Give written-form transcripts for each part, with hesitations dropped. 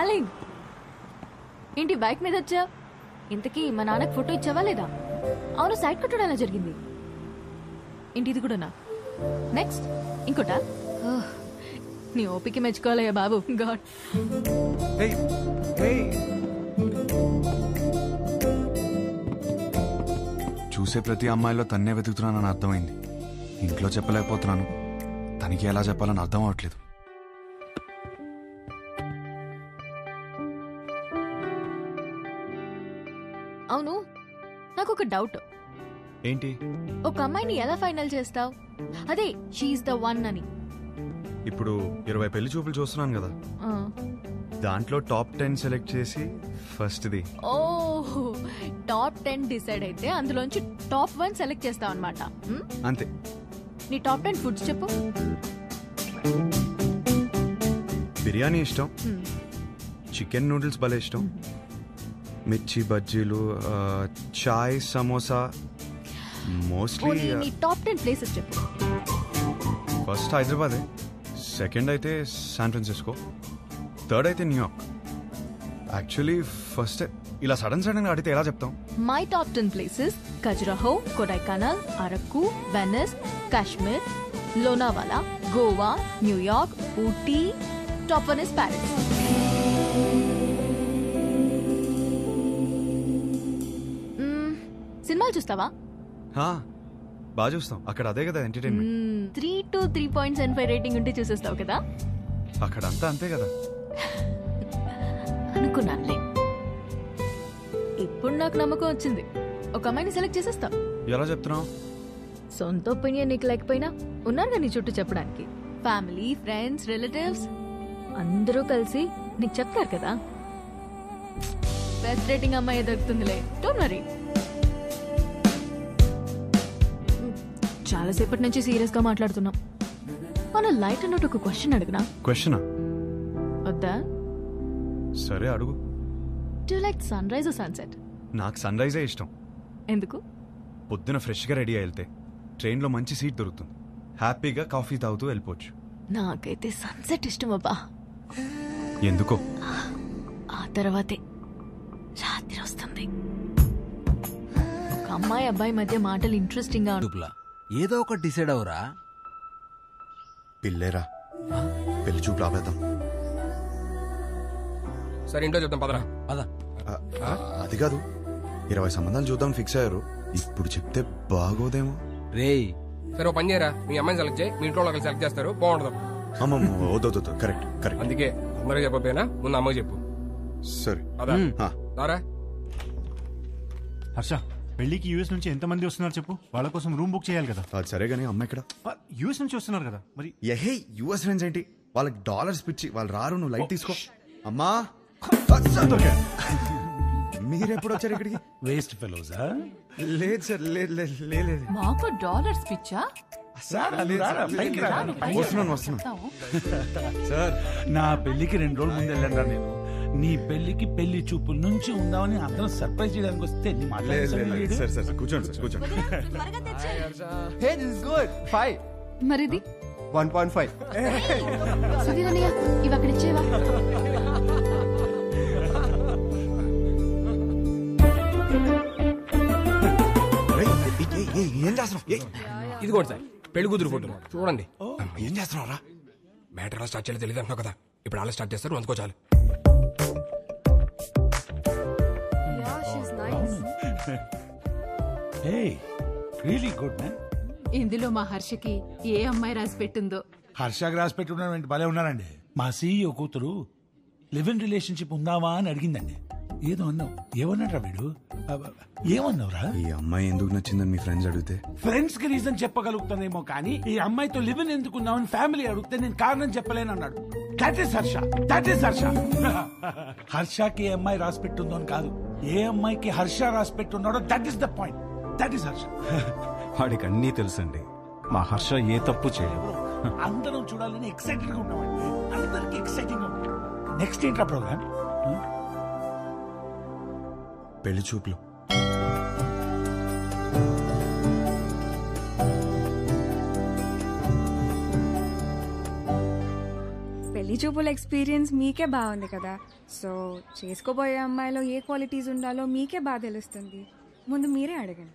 Darling, ఏంటి bike మీద వచ్చా? ఇంతకీ మా నాన్నకి ఫోటో ఇచ్చావా లేదా? అవును, సైడ్ కొట్టడం ఎలా జరిగింది? ఏంటి ఇది కూడానా? నెక్స్ట్ ఇంకోటా? నీ ఓపిక మెచ్చుకోవాలయ్యా బాబు. గాడ్, చూసే ప్రతి అమ్మాయిలో తన్నే వెతుకుతున్నానని అర్థమైంది. ఇంట్లో చెప్పలేకపోతున్నాను, తనకి ఎలా చెప్పాలని అర్థం అవట్లేదు. అవును, నాకు ఒక డౌట్. ఏంటి? ఒక అమ్మాయిని ఎలా ఫైనల్ చేస్తావు? అదే షీఈస్ ద వన్ అని. ఇప్పుడు 20 పెళ్లి చూపులు చూస్తున్నాను కదా, దాంట్లో టాప్ 10 సెలెక్ట్ చేసి ఫస్ట్ది. ఓహ్, టాప్ 10 డిసైడ్ అయితే అందులోంచి టాప్ 1 సెలెక్ట్ చేస్తావు అనమాట. అంతే. నీ టాప్ 10 ఫుడ్స్ చెప్పు. బిర్యానీ ఇష్టం, చికెన్ నూడిల్స్ భలే ఇష్టం, మిర్చి బజ్జీలు, చాయ్, సమోసా. మోస్ట్లీ నీ టాప్ 10 ప్లేసెస్ చెప్పు. ఫస్ట్ హైదరాబాదే, సెకండ్ అయితే శాన్ ఫ్రాన్సిస్కో, థర్డ్ అయితే న్యూయార్క్. యాక్చువల్లీ ఫస్ట్ ఇలా సడన్ గా అడిగితే ఎలా చెప్తాం? My top 10 places: Khajuraho, Kodaikanal, Araku, Venice, Kashmir, Lonavala, Goa, New York, Ooty. Top 1 is Paris. సినిమాలు చూస్తావా? బాగా చూస్తాం. అక్కడ అదే కదా ఎంటర్టైన్మెంట్. 3 to 3.75 రేటింగ్ ఉంటే చూసేస్తావు కదా. అక్కడ అంతా అంతే కదా. అనుకున్నానులే. ఇప్పుడు నాకు నమ్మకం వచ్చింది, ఒక అమ్మాయిని సెలెక్ట్ చేసేస్తావు. ఎలా చెప్తున్నావు? సొంత ఒపీనియన్ నీకు లేకపోయినా ఉన్నారు నీ చుట్టూ చెప్పడానికి. ఫ్యామిలీ, ఫ్రెండ్స్, రిలేటివ్స్ అందరూ కలిసి నీకు చెప్తారు కదా. బెస్ట్ రేటింగ్ అమ్మాయి దొరుకుతుందిలే, డోంట్ వరీ. చాలాసేపటి నుంచి సీరియస్ గా మాట్లాడుతున్నాం. మన లైట్ అన్నట్టు ఒక క్వశ్చన్ అడుగునా? క్వశ్చనా? వద్దా? సరే అడుగు. Do you like sunrise or sunset? నాకు సన్ రైజే ఇష్టం. ఎందుకు? పొద్దున ఫ్రెష్ గా రెడీ అయి వెళ్తే ట్రైన్లో మంచి సీట్ దొరుకుతుంది, హ్యాపీగా కాఫీ తాగుతూ వెళ్ళిపోవచ్చు. నాకైతే సన్సెట్ ఇష్టం అబ్బా. ఎందుకో? ఆ తర్వాతే రాత్రి వస్తుంది. ఒక అమ్మాయి అబ్బాయి మధ్య మాటలు ఇంట్రెస్టింగ్ గా ఉంటుంది. ఏదో ఒకటి డిసైడ్ అవరా. పిల్లేరా, పెళ్లి చూపు రావేద్దాం. సరే ఇంట్లో చెప్తాం, పదరా. అది కాదు, 20 సంబంధాలు చూద్దాం ఫిక్స్ అయ్యారు. ఇప్పుడు చెప్తే బాగోదేమో. రేయ్, సరే ఓ పని చేయరా, మీ అమ్మాయిని సెలెక్ట్ చేయి, మీ ఇంట్లో వాళ్ళకి సెలెక్ట్ చేస్తారు, బాగుంటుంది. అమ్మమ్మ, వద్దు. కరెక్ట్. అందుకే అందరూ చెప్పకపోయినా ముందు అమ్మకి చెప్పు. సరే దారా. హర్ష, పెళ్లికి యూఎస్ నుంచి ఎంతమంది వస్తున్నారు చెప్పు, వాళ్ళ కోసం రూమ్ బుక్ చేయాలి కదా. అది సరే గానీ అమ్మ ఇక్కడ యూఎస్ నుంచి వస్తున్నారు కదా మరి. యుఎస్ ఫ్రెండ్స్ ఏంటి, వాళ్ళకి డాలర్స్ పిచ్చి, వాళ్ళు రారు, నువ్వు లైట్ తీసుకో. అమ్మా, మీరెప్పుడు వచ్చారు ఇక్కడికి? వేస్ట్ ఫెలోజా? లేదు సార్, లేదు. మాకు డాలర్స్ పిచ్చా? వస్తున్నాను సార్. నా పెళ్లికి 2 రోజులు ముందు వెళ్ళండి నేను. నీ పెళ్లికి పెళ్లి చూపుల నుంచి ఉందామని అందరం సర్ప్రైజ్ చేయడానికి వస్తే సార్ కూర్చోండి. మరిది 1.5. సుధీరన్నయ్య, ఇవి అక్కడ ఇచ్చేవా? ఏం చేస్తున్నావు? ఇది కూడా సార్ పెళ్లి కూతురు ఫోటో చూడండి. ఏం చేస్తున్నావురా? మ్యాటర్ ఎలా స్టార్ట్ చేయాలో తెలియదు అంటున్నావు కదా, ఇప్పుడు అలా స్టార్ట్ చేస్తారు, అందుకో చాలు. Really good man. ఇందులో మా హర్షకి ఏ అమ్మాయి రాసి పెట్టిందో. హర్షకి రాసి పెట్టుకున్నాడు, భలే ఉన్నారండి. మా సీఈఓ కూతురు లివ్ ఇన్ రిలేషన్షిప్ ఉందావా అని అడిగిందండి. ఏదో అన్నావు, ఏమన్నాడ్రా వీడు? ఏమన్నావురా? ఈ అమ్మాయి ఎందుకు నచ్చిందని మీ ఫ్రెండ్స్ అడిగితే ఫ్రెండ్స్ కి రీజన్ చెప్పగలుగుతానేమో కానీ ఈ అమ్మాయితో లివ్ ఇన్ ఎందుకున్నావని ఫ్యామిలీ అడిగితే నేను కారణం చెప్పలేను అన్నాడు. That is Harsha. హర్షకి ఏ అమ్మాయి రాసి పెట్టుందో అని కాదు, ఏ అమ్మాయికి హర్ష రాసి పెట్టున్నాడో that is the point. That is Harsha. వాడికి అన్నీ తెలుసండి, మా హర్ష ఏ తప్పు చేయలేదు. అందరం చూడాలని ఎక్సైటెడ్ గా ఉన్నామండి, అందరికి ఎక్సైటింగ్ గా ఉంది. నెక్స్ట్ ఏంట్రా ప్రోగ్రామ్? పెళ్లి చూపులు. పెళ్లి పెళ్లి చూపుల ఎక్స్పీరియన్స్ మీకే బాగుంది కదా, సో చేసుకోబోయే అమ్మాయిలో ఏ క్వాలిటీస్ ఉండాలో మీకే బాగా తెలుస్తుంది. ముందు మీరే అడగండి.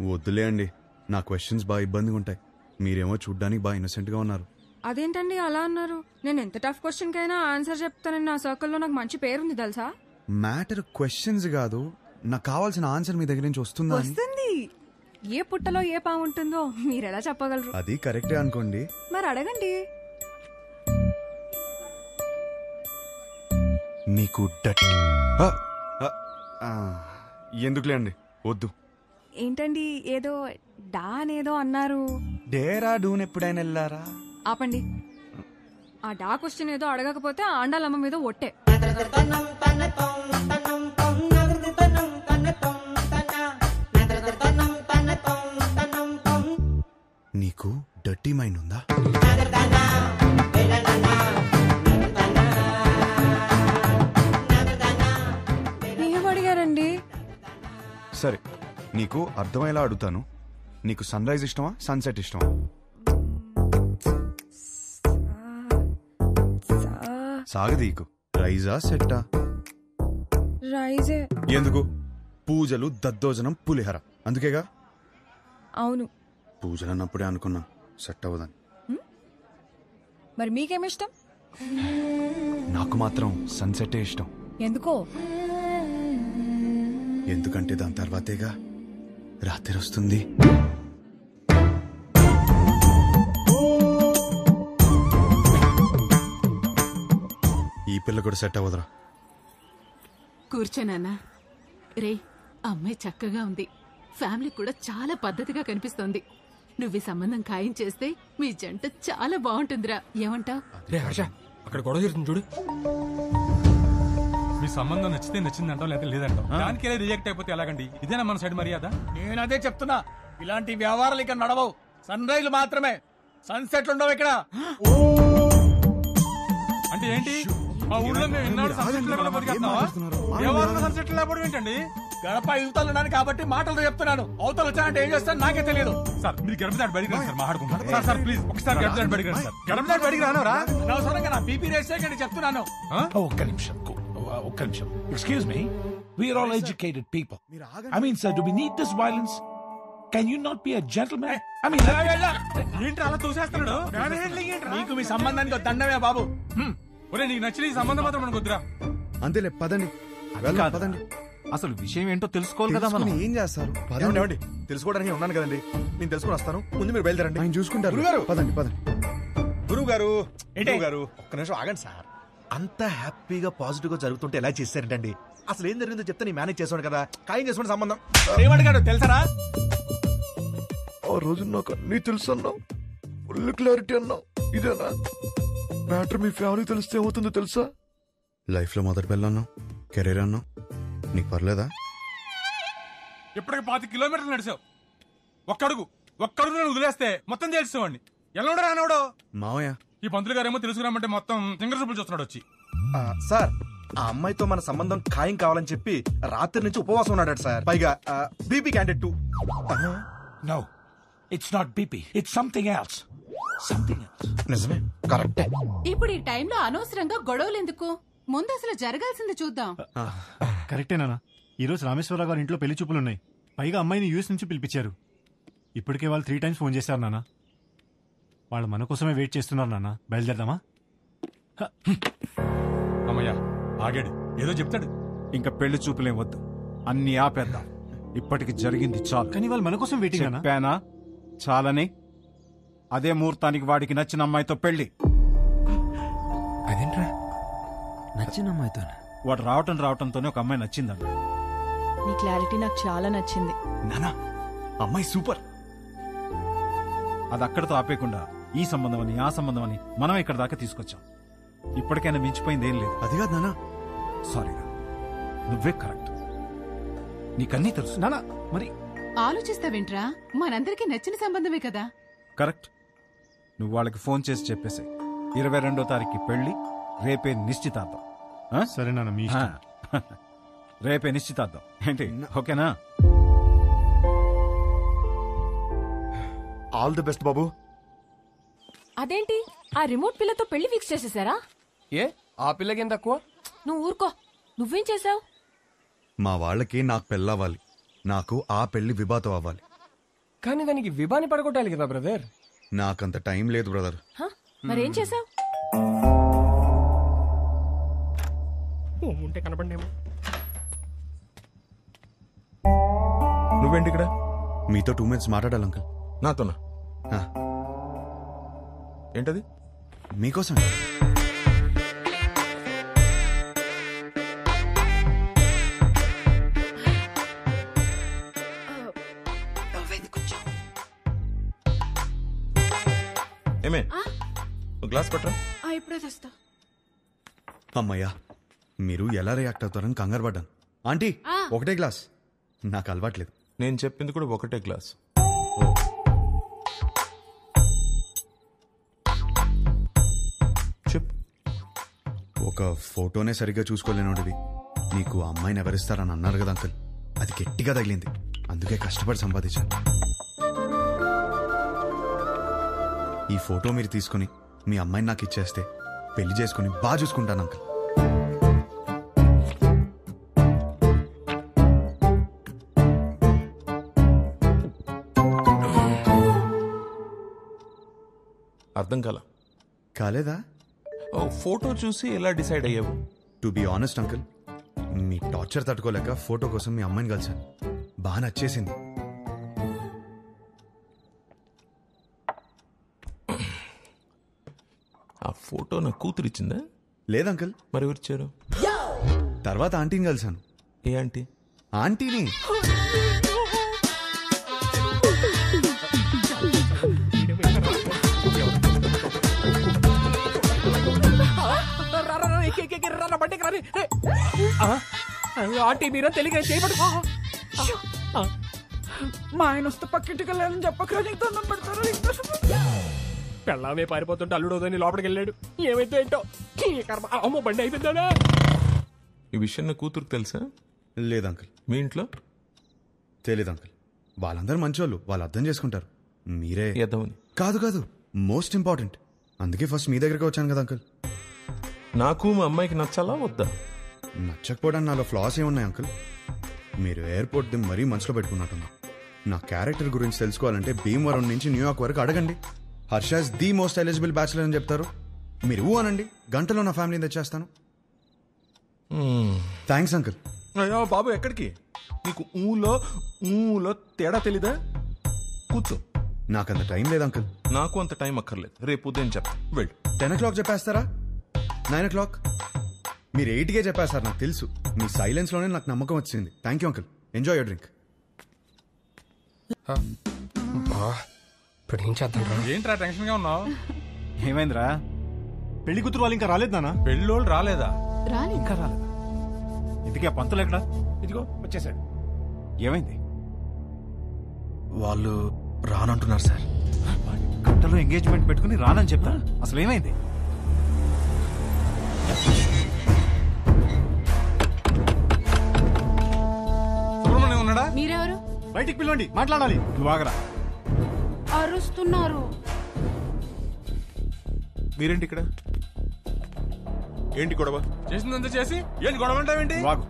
వద్దులే అండి, నా క్వశ్చన్స్ బాగా ఇబ్బందిగా ఉంటాయి. మీరేమో చూడ్డానికి బాగా ఇన్నోసెంట్గా ఉన్నారు. అదేంటండి అలా అన్నారు? నేను ఎంత టఫ్ క్వశ్చన్ కైనా ఆన్సర్ చెప్తానని నా సర్కిల్లో నాకు మంచి పేరుంది తెలుసా. మ్యాటర్ క్వశ్చన్స్ కాదు, నాకు కావాల్సిన ఆన్సర్ మీ దగ్గర నుంచి వస్తుందా అని. వస్తుంది. ఏ పుట్టలో ఏ పాము ఉంటుందో మీరెలా చెప్పగలరు? అది కరెక్టే అనుకోండి. మరి అడగండి. నీకు ఎందుకులే అండి, వద్దు. ఏంటండి ఏదో డా అనేదో అన్నారు? డేరా డూన్ ఎప్పుడైనా వెళ్ళారా? ఆపండి. ఆ డా క్వశ్చన్ ఏదో అడగకపోతే ఆండాలమ్మ మీద ఒట్టే. నీకు డర్టీ మైండ్ ఉందా? ఏం అడిగారండి? సరే, నీకు అర్థమయ్యేలా అడుగుతాను. నీకు సన్ రైజ్ ఇష్టమా, సన్సెట్ ఇష్టమా? సాగదీకు. రైజా సెట్టా? రైజే. ఎందుకు? పూజలు, దద్దోజనం, పులిహర అందుకేగా. అవును. పూజలు అన్నప్పుడే అనుకున్నా సెట్ అవ్వదని. మరి మీకేమిష్టం? నాకు మాత్రం సన్సెట్టే ఇష్టం. ఎందుకో? ఎందుకంటే దాని తర్వాతేగా రాత్రి వస్తుంది. ఈ పిల్ల కూడా సెట్ అవ్వదురా. కూర్చోనానా. రే, అమ్మాయి చక్కగా ఉంది, ఫ్యామిలీ కూడా చాలా పద్ధతిగా కనిపిస్తోంది. నువ్వు ఈ సంబంధం ఖాయం చేస్తే మీ జంట చాలా బాగుంటుందిరా. ఏమంటావ్? రే హర్ష, అక్కడ గొడవ జరుగుతుంది చూడు. మీ సంబంధం నచ్చితే నచ్చిందంటాం, లేదా లేదంటాం. దానికి రిజెక్ట్ అయిపోతే ఎలాగండి? ఇదేనా మన సైడ్ మర్యాద? నేను అదే చెప్తున్నా, ఇలాంటి వ్యవహారాలు ఇక్కడ నడవవు. సన్ రైజ్ మాత్రమే, సన్సెట్లు ఉండవు ఇక్కడ. అంటే ఏంటి? మా ఊళ్ళో మేము ఎన్నాడు సన్సెట్ లేకుండా బతికేస్తున్నావా? ఎవరు సన్సెట్ లేకపోవడం ఏంటండి? గడప యువతలు ఉన్నాను కాబట్టి మాటలు చెప్తున్నాను. అవతలు వచ్చానంటే ఏం చేస్తాను నాకే తెలియదు. సార్ మీరు గడప దాటి బడికి రండి సార్, మాట్లాడుకుంటాం. సార్ సార్ ప్లీజ్ ఒకసారి గడప దాటి బడికి రండి సార్. గడప దాటి బడికి రానవరా? అనవసరంగా నా బీపీ రేస్ చేయకండి చెప్తున్నాను. ఒక్క నిమిషం, ఒక్క నిమిషం. Excuse me, we are all educated people. I mean sir, do we need this violence? Can you not be a gentlemen? I mean ఏంటి అలా చూసేస్తున్నాడు? నీకు మీ సంబంధానికి దండమే బాబు. ఒరే, నీకు నచ్చిన ఈ సంబంధం మాత్రం మనకు వద్దురా. అంతేలే, పదండి. పదండి. అసలు విషయం ఏంటో తెలుసుకోవాలి కదా మనం. ఏం చేస్తారు? ఏమండి, తెలుసుకోవడానికి ఉన్నాను కదండి, నేను తెలుసుకుని వస్తాను. ముందు మీరు బయలుదేరండి. ఆయన చూసుకుంటారు. గురుగారు. పదండి పదండి. గురువు గారు, ఒక్క నిమిషం ఆగండి సార్. అంత హ్యాపీగా పాజిటివ్ గా జరుగుతుంటే ఎలా చేశారంటండి? అసలు ఏం జరిగిందో చెప్తే నేను మేనేజ్ చేసాను కదా. ఖాయం చేసుకునే సంబంధం. ఏమడిగాడు తెలుసరా? ఆ రోజు నాకు అన్ని తెలుసు అన్నావు, ఫుల్ క్లారిటీ అన్నావు. ఇదేనా మ్యాటర్? మీ ఫ్యామిలీ తెలిస్తే ఏమవుతుందో తెలుసా? లైఫ్ లో మొదటి పిల్ల అన్నావు, కెరీర్ అన్నావు, నీకు పర్లేదా? ఇప్పటికి 5 కిలోమీటర్లు నడిచావు. ఒక్కడుగు నేను వదిలేస్తే మొత్తం తెలిసేవాడిని. ఎలా రానవడో మావయ్య. ఈ పంతులు గారేమో తెలుసుకురామంటే మొత్తం సింగర్ చూపులు చూస్తున్నాడు వచ్చి. సార్, ఆ అమ్మాయితో మన సంబంధం ఖాయం కావాలని చెప్పి రాత్రి నుంచి ఉపవాసం ఉన్నాడు సార్. పైగా BP candidate too. No, it's not BP, it's something else. నిజమే, కరెక్టే. ఇప్పుడు ఈ టైంలో అనవసరంగా గొడవలు ఎందుకు? ముందు అసలు జరగాల్సింది చూద్దాం. కరెక్టేనా? ఈ రోజు రామేశ్వరరావు గారి ఇంట్లో పెళ్లి చూపులున్నాయి. పైగా అమ్మాయిని యూఎస్ నుంచి పిలిపించారు. ఇప్పటికే వాళ్ళు 3 times ఫోన్ చేశారు నాన్న. వాళ్ళు మన కోసమే వెయిట్ చేస్తున్నారు నాన్న. బయలుదేరదామా? అమ్మయ్యా, ఆగాడు. ఏదో చెప్తాడు. ఇంకా పెళ్లి చూపులేం వద్దు, అన్ని ఆపేద్దాం. ఇప్పటికి జరిగింది చాలు. కానీ వాళ్ళు మన కోసం వెయిటింగ్ అన్నా. చెప్పానా చాలని? అదే ముహూర్తానికి వాడికి నచ్చిన అమ్మాయితో పెళ్లి. అదేంట్రా? నచ్చిన అమ్మాయితో? వాడు రావటంతోనే ఒక అమ్మాయి నచ్చిందన్న. నీ క్లారిటీ నాకు చాలా నచ్చింది. నానా, అమ్మాయి సూపర్. అది అక్కడితో ఆపేయకుండా ఈ సంబంధం అని ఆ సంబంధం అని మనం ఇక్కడ దాకా తీసుకొచ్చాం. ఇప్పటికైనా మించిపోయింది ఏం లేదు. అది కాదు నానా. సారీరా, నువ్వే కరెక్ట్. నీకన్నీ తెలుసు నానా. మరి ఆలోచిస్తావేంట్రా? మనందరికీ నచ్చిన సంబంధమే కదా. కరెక్ట్. నువ్వు వాళ్ళకి ఫోన్ చేసి చెప్పేసి 22వ తారీఖు పెళ్లి, రేపే నిశ్చితార్థం. సరే నాన్న, మీ ఇష్టం. రేపే నిశ్చితార్థం ఏంటి? ఓకేనా? ఆల్ ది బెస్ట్ బాబు. అదేంటి, ఆ రిమోట్ పిల్లతో పెళ్లి ఫిక్స్ చేసేసారా? ఏ ఆ పిల్లకేం తక్కువ? నువ్వు ఊరుకో. నువ్వేం చేసావు? మా వాళ్ళకి నాకు పెళ్ళవ్వాలి, నాకు ఆ పెళ్లి విభాతం అవ్వాలి. కానీ దానికి విభాని పడగొట్టాలి కదా బ్రదర్. నాకంత టైం లేదు బ్రదర్. మరేం చేసావు? ఉంటే కనపడేమో. నువ్వేంటి ఇక్కడ? మీతో 2 minutes మాట్లాడాలి అంకుల్. నాతోనా? ఏంటది? మీకోసం. ఏమే గ్లాస్ పట్టరా. ఇప్పుడే తెస్తా. అమ్మయ్యా, మీరు ఎలా రియాక్ట్ అవుతారని కంగారు పడ్డాను. ఆంటీ ఒకటే గ్లాస్, నాకు అలవాట్లేదు. నేను చెప్పింది కూడా ఒకటే గ్లాస్. చెప్పు. ఒక ఫోటోనే సరిగ్గా చూసుకోలేనోడివి నీకు అమ్మాయిని ఎవరిస్తారని అన్నారు కదా అంకుల్, అది గట్టిగా తగిలింది, అందుకే కష్టపడి సంపాదించాను. ఈ ఫోటో మీరు తీసుకుని మీ అమ్మాయిని నాకు ఇచ్చేస్తే పెళ్లి చేసుకుని బాగా చూసుకుంటాను అంకుల్. అర్థం కాలేదా? ఫోటో చూసి ఎలా డిసైడ్ అయ్యావు? To be honest uncle, me torture తట్టుకోలేక ఫోటో కోసం మీ అమ్మాయిని కలిశాను. బాగా నచ్చేసింది. ఆ ఫోటో నా కూతురు ఇచ్చిందా? లేదంకుల్. మరి ఎవరిచ్చారు? తర్వాత ఆంటీని కలిశాను. ఏ ఆంటీ? ఆంటీని. ఆంటీ మీరా తెలియక చేయబడు. మా ఆయన వస్తే పక్కింటికి వెళ్ళాలని చెప్పకరా, నీకు దండం పెడతారు. పెళ్ళామే పారిపోతుంటే అల్లుడోదని లోపలికి వెళ్ళాడు. ఏమైతే ఏంటో అమ్మో బండి అయిపోయిందా. ఈ విషయం నా కూతురుకు తెలుసా? లేదంకుల్. మీ ఇంట్లో? తెలీదు అంకుల్. వాళ్ళందరూ మంచోళ్ళు, వాళ్ళు అర్థం చేసుకుంటారు. మీరే ఎదవని. కాదు కాదు, మోస్ట్ ఇంపార్టెంట్. అందుకే ఫస్ట్ మీ దగ్గరికి వచ్చాను కదా అంకుల్. నాకు మా అమ్మాయికి నచ్చాలా వద్దా? నచ్చకపోవడానికి నాలో ఫ్లాస్ ఏమున్నాయి అంకుల్? మీరు ఎయిర్పోర్ట్ ది మరీ మనసులో పెట్టుకున్నట్టున్నా. నా క్యారెక్టర్ గురించి తెలుసుకోవాలంటే భీమవరం నుంచి న్యూయార్క్ వరకు అడగండి. Harsha is the most eligible bachelor అని చెప్తారు. మీరు ఊ అనండి, గంటలో నా ఫ్యామిలీని తెచ్చేస్తాను. Thanks uncle. అయ్యో బాబు, ఎక్కడికి? నీకు ఊలో తేడా తెలీదా? కూర్చో. నాకంత టైం లేదు అంకుల్. నాకు అంత టైం అక్కర్లేదు, రేపు ఉదయం చెప్తా. వెళ్ళు. 10 o'clock చెప్పేస్తారా? 9 o'clock? మీరు 8కే చెప్పేస్తారు, నాకు తెలుసు. మీ సైలెన్స్ లోనే నాకు నమ్మకం వచ్చింది. Thank you uncle. Enjoy your drink. ఇప్పుడు ఏం చేద్దాం? ఏంట్రా టెన్షన్ గా ఉన్నావు? ఏమైందిరా? పెళ్లి కూతురు వాళ్ళు ఇంకా రాలేదు నాన్న. పెళ్ళోళ్ళు రాలేదా? ఇంకా రాలేదా? ఇంతకీ ఆ పంతులు ఎక్కడా? ఇదిగో వచ్చేసాడు. ఏమైంది? వాళ్ళు రానంటున్నారు సార్. గంటలో ఎంగేజ్మెంట్ పెట్టుకుని రానని చెప్తా. అసలు ఏమైంది? సుబ్రహ్మణ్యం ఉన్నాడా? మీరెవరు? బయటికి పిలవండి, మాట్లాడాలి. నువ్వు ఆగరా. అరుస్తున్నారు. మీరేంటి ఇక్కడ? ఏంటి గొడవ? చేసిందంతా చేసి ఏంటి గొడవ అంటావేంటి? వాగు.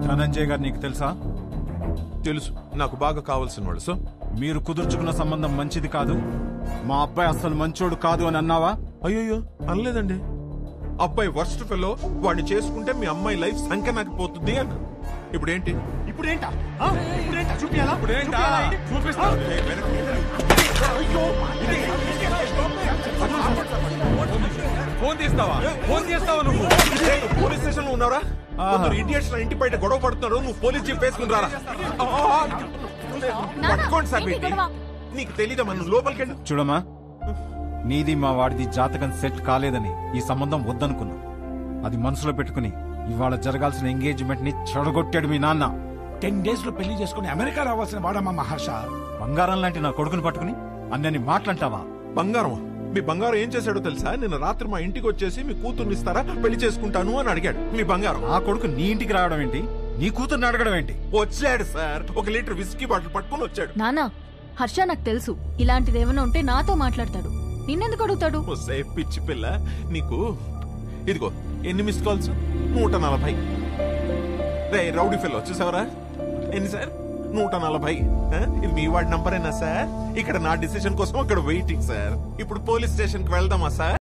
ధనంజయ్ గారు నీకు తెలుసా? తెలుసు, నాకు బాగా కావాల్సిన వాళ్ళు. సో మీరు కుదుర్చుకున్న సంబంధం మంచిది కాదు, మా అబ్బాయి అసలు మంచోడు కాదు అని అన్నావా? అయ్యో అనలేదండి. అబ్బాయి వర్స్ట్ ఫెలో, వాడిని చేసుకుంటే మీ అమ్మాయి లైఫ్ సంఖ్య పోతుంది అన్న. ఇప్పుడేంటి? ఇప్పుడేంటా? చూపియాలా? చూపిస్తా. ఫోన్ తీస్తావా? ఫోన్ చేస్తావా నువ్వు? పోలీస్ స్టేషన్ లో ఉన్నారా? ఇండియన్స్ ఇంటి బయట గొడవ పడుతున్నారు, నువ్వు పోలీస్ జీప్ వేసుకుని రారా. పట్టుకోండి సార్. నీకు తెలీదా? మనం లోపలికి వెళ్ళి చూడమ్మా, నీది మా వాడిది జాతకం సెట్ కాలేదని ఈ సంబంధం వద్దనుకున్నా. అది మనసులో పెట్టుకుని ఇవాళ జరగాల్సిన ఎంగేజ్మెంట్ ని చెడగొట్టాడు మీ నాన్న. 10 days లో పెళ్లి చేసుకుని అమెరికా రావాల్సిన వాడమ్మా మహర్ష. బంగారం లాంటి నా కొడుకుని పట్టుకుని అన్నని మాట్లాంటావా? బంగారం? మీ బంగారం ఏం చేశాడో తెలుసా? నిన్న రాత్రి మా ఇంటికి వచ్చేసి మీ కూతుర్ని ఇస్తారా, పెళ్లి చేసుకుంటాను అని అడిగాడు. మీ బంగారం. ఆ కొడుకు నీ ఇంటికి రావడం ఏంటి? నీ కూతుర్ని అడగడం ఏంటి? వచ్చాడు సార్, 1 లీటర్ విస్కీ బాటిల్ పట్టుకుని వచ్చాడు. నానా, హర్ష నాకు తెలుసు, ఇలాంటిది ఏమైనా ఉంటే నాతో మాట్లాడతాడు, నిన్నెందుకు అడుగుతాడు? పిచ్చి పిల్ల, నీకు ఇదిగో ఎన్ని మిస్డ్ కాల్స్? 140. రే రౌడీ ఫెలో చూసావరా? ఎన్ని సార్? 140. ఇది మీ వాడి నంబరేనా సార్? ఇక్కడ నా డిసిషన్ కోసం అక్కడ వెయిటింగ్ సార్. ఇప్పుడు పోలీస్ స్టేషన్ కి వెళ్దామా సార్?